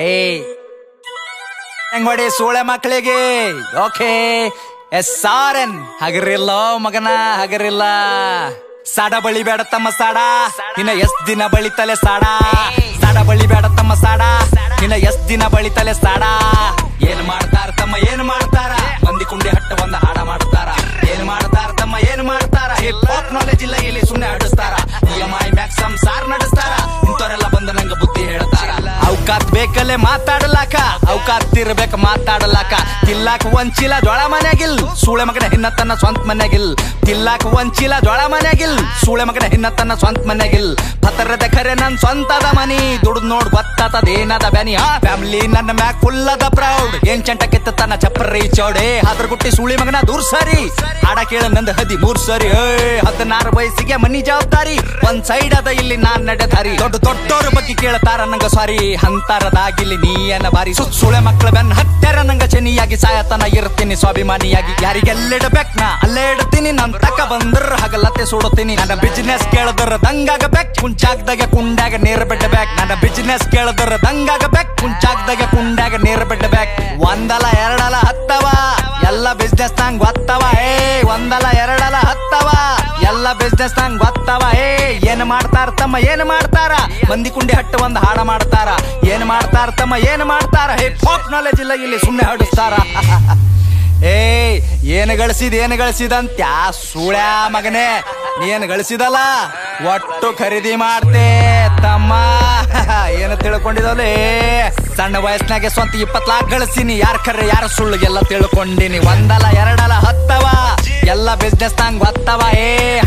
ಏಯ್ ಹೆಂಗ್ ಮಾಡಿ ಸೂಳೆ ಮಕ್ಕಳಿಗೆ ಓಕೆ SRN ಹಗರಿಲ್ಲ ಮಗನ ಹಗರಿಲ್ಲ. ಸಾಡ ಬಳಿ ಬೇಡ ತಮ್ಮ ಸಾಡ ಇನ್ನ ಎಷ್ಟ್ ದಿನ ಬಳಿತಲೆ ಸಾಡ. ಸಾಡ ಬಳಿ ಬೇಡ ತಮ್ಮ ಸಾಡ ಇನ್ನ ಎಷ್ಟ್ ದಿನ ಬಳಿತಲೆ ಸಾಡ. ಏನ್ ಮಾಡ್ತಾರ ತಮ್ಮ ಏನ್ ಮಾಡ್ತಾರ, ಮಂದಿ ಕುಂಡಿ ಹಟ್ಟ ಒಂದ ಹಾಡ ಮಾಡ್ತಾರ. ಏನ್ ಮಾಡ್ತಾರ ತಮ್ಮ ಏನ್ ಮಾಡ್ತಾರ, ಹಿಪ್ ಹಾಪ್ ನಾಲೆಜ್ ಇಲ್ಲ ಇಲ್ಲಿ ಸುಮ್ನೆ ಆಡಿಸ್ತಾರ. EMI ಮ್ಯಾಕ್ಸ್ ಸಂಸಾರ್ ನಡೆಸ್ತಾರ, ಇಂಥವ್ರೆಲ್ಲ ಬಂದು ನಂಗ ಬುದ್ಧಿ ಹೇಳ್ತಾರ. ಅವಕಾತ್ ಬೇಕಲ್ಲೇ ಮಾತಾಡಲಾಕ, ಅವಕಾತ್ ಇರ್ಬೇಕ ಮಾತಾಡಲಾಕ. ತಿಲ್ಲಾಕ ಒಂಚಿಲ ಜೋಳ ಮನ್ಯಾಗಿಲ್, ಸೂಳೆ ಮಗನ ಹಿನ್ನ ತನ್ನ ಸ್ವಂತ ಮನ್ಯಾಗಿಲ್. ತಿಲ್ಲಾಕ ಒಂಚಿಲ ಜೋಳ ಮನ್ಯಾಗಿಲ್, ಸೂಳೆ ಮಗನ ಹಿನ್ನ ತನ್ನ ಸ್ವಂತ ಮನ್ಯಾಗಿಲ್. ಪತರದ ಖರೆ ನನ್ ಸ್ವಂತದ ಮನಿ, ದುಡ್ದು ನೋಡ್ ಗೊತ್ತಾತದೇನದ ಬ್ಯಾನಿ. ಆ ಫ್ಯಾಮಿಲಿ ನನ್ನ ಮ್ಯಾಕ್ ಫುಲ್ ಅದ ಪ್ರೌಡ್. ಏನ್ ಚಂಟ ಕಿತ್ತ ತನ್ನ ಚಪ್ಪರಿ ಚೌಡೆ, ಅದ್ರ ಗುಟ್ಟಿ ಸೂಳಿ ಮಗನ ದೂರ್ ಸರಿ. ಹಾಡ ಕೇಳ ನಂದ 13 ಸರಿ. 16 ವಯಸ್ಸಿಗೆ ಮನಿ ಜವಾಬ್ದಾರಿ, ಒಂದ್ ಸೈಡ್ ಅದ ಇಲ್ಲಿ ನಾನ್ ನಡೆದಾರಿ. ದೊಡ್ಡೋರ ಬಗ್ಗೆ ಕೇಳ್ತಾರ ನಂಗ ಸಾರಿ, ಅಂತರದಾಗಿಲ್ಲಿ ನೀಯನ ಬಾರಿ. ಸುಳೆ ಮಕ್ಕಳ ಬೆನ್ ಹತ್ಯಾರ ನಂಗ ಚೆನ್ನಿಯಾಗಿ, ಸಾಯತನ ಇರ್ತೀನಿ ಸ್ವಾಭಿಮಾನಿಯಾಗಿ. ಯಾರಿಗೆಲ್ಲಿಡಬೇಕ್ ನಾ ಅಲ್ಲೇ ಇಡ್ತೀನಿ, ನನ್ ತಕ ಬಂದ್ರ ಹಗಲತ್ತೆ ಸುಡುತ್ತೀನಿ. ನನ್ನ ಬಿಸಿನೆಸ್ ಕೇಳದ್ರ ದಂಗಾಗಬೇಕ್, ಕುಂಚಾಗ್ದಾಗ ಕುಂಡಾಗ ನೇರ ಬಿಡ್ಬೇಕ್. ನನ್ನ ಬಿಸಿನೆಸ್ ಕೇಳದ್ರ ದಂಗಾಗಬೇಕ್, ಕುಂಚಾಗ್ದಾಗ ಕುಂಡಾಗ ನೇರ ಬಿಡ್ಬೇಕ್. ಒಂದಲ ಎರಡಲ ಹತ್ತವ ಎಲ್ಲ ಬಿಸ್ನೆಸ್ ನಂಗ್ ಗೊತ್ತವ. ಒಂದಲ ಎರಡಲ ಹತ್ತವ ಎಲ್ಲ ಬಿಸ್ನೆಸ್ ನಂಗ್ ಗೊತ್ತವ. ಏನ್ ಮಾಡ್ತಾರ ತಮ್ಮ ಏನ್ ಮಾಡ್ತಾರ, ಮಂದಿ ಕುಂಡಿ ಹಟ್ಟ ಒಂದ್ ಹಾಡ ಮಾಡ್ತಾರ. ಏನ್ ಮಾಡ್ತಾರ ತಮ್ಮ ಏನ್ ಮಾಡ್ತಾರ, ಹಿಪ್ ಹಾಪ್ ನಾಲೆಜ್ ಇಲ್ಲ ಇಲ್ಲಿ ಸುಮ್ನೆ ಹಾಡಿಸ್ತಾರ. ಏನ್ ಗಳಿಸಿದಂತ ಸೂಳ್ಯಾ ಮಗನೇ, ನೀನ್ ಗಳಿಸಿದಲ್ಲ ಒಟ್ಟು ಖರೀದಿ ಮಾಡ್ತೆ ತಮ್ಮ. ಏನ ತಿಳ್ಕೊಂಡಿದಲೇ, ಸಣ್ಣ ವಯಸ್ಸಿನಾಗೆ ಸ್ವಂತ 20 ಲಾಖ ಗಳಿಸಿನಿ. ಯಾರ ಖರೆ ಯಾರ ಸುಳ್ಳು ಎಲ್ಲ ತಿಳ್ಕೊಂಡಿನಿ. ಒಂದಲ ಎರಡಲ ಹತ್ತವ ಎಲ್ಲ ಬಿಸ್ನೆಸ್ ನಂಗ್ ಗೊತ್ತವ.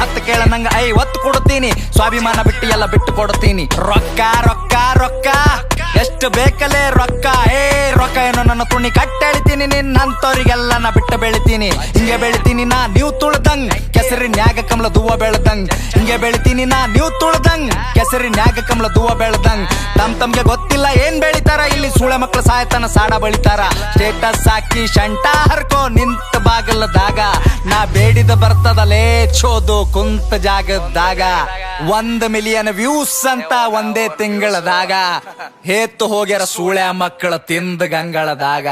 10 ಕೇಳ ನಂಗ 50 ಕೊಡ್ತೀನಿ, ಸ್ವಾಭಿಮಾನ ಬಿಟ್ಟು ಎಲ್ಲ ಬಿಟ್ಟು ಕೊಡ್ತೀನಿ. ರೊಕ್ಕ ರೊಕ್ಕ ರೊಕ್ಕ ಎಷ್ಟು ಬೇಕಲೇ ರೊಕ್ಕ. ರೊಕ್ಕ ಏನೋ ನನ್ನ ತುಣಿ ಕಟ್ಟೆಳಿತೀನಿ, ನಿನ್ನಂತವ್ರಿಗೆಲ್ಲ ನಾ ಬಿಟ್ಟು ಬೆಳಿತೀನಿ. ಹಿಂಗೆ ಬೆಳಿತೀನಿ ನಾ ನೀವು ತುಳ್ದಂಗ್, ಕೆಸರಿನ್ಯಾಗ ಕಮಲ ದೂವ ಬೆಳ್ದಂಗ್. ಹಿಂಗೆ ಬೆಳಿತೀನಿ ನಾ ನೀವು ತುಳ್ದಂಗ್, ಕೆಸರಿನ್ಯಾಗ ಕಮಲ ದೂವ ಬೆಳ್ದಂಗ್. ತಮ್ಗೆ ಗೊತ್ತಿಲ್ಲ ಏನ್ ಬೆಳಿತಾರ ಇಲ್ಲಿ, ಸೂಳೆ ಮಕ್ಳು ಸಾಯತನ ಸಾಡ ಬಳಿತಾರ. ಸ್ಟೇಟಸ್ ಹಾಕಿ ಶಂಟ ಹರ್ಕೋ ನಿಂತ ಬಾಗಲದಾಗ, ನಾ ಬೇಡಿದ ಬರ್ತದಲೇ ಚೋದು ಕುಂತ ಜಾಗದಾಗ. 1 ಮಿಲಿಯನ್ ವ್ಯೂಸ್ ಅಂತ ಒಂದೇ ತಿಂಗಳದಾಗ, ಹೇತ್ತು ಹೋಗ್ಯಾರ ಸೂಳೆ ಮಕ್ಕಳ ತಿಂದ ಗಂಗಳದಾಗ.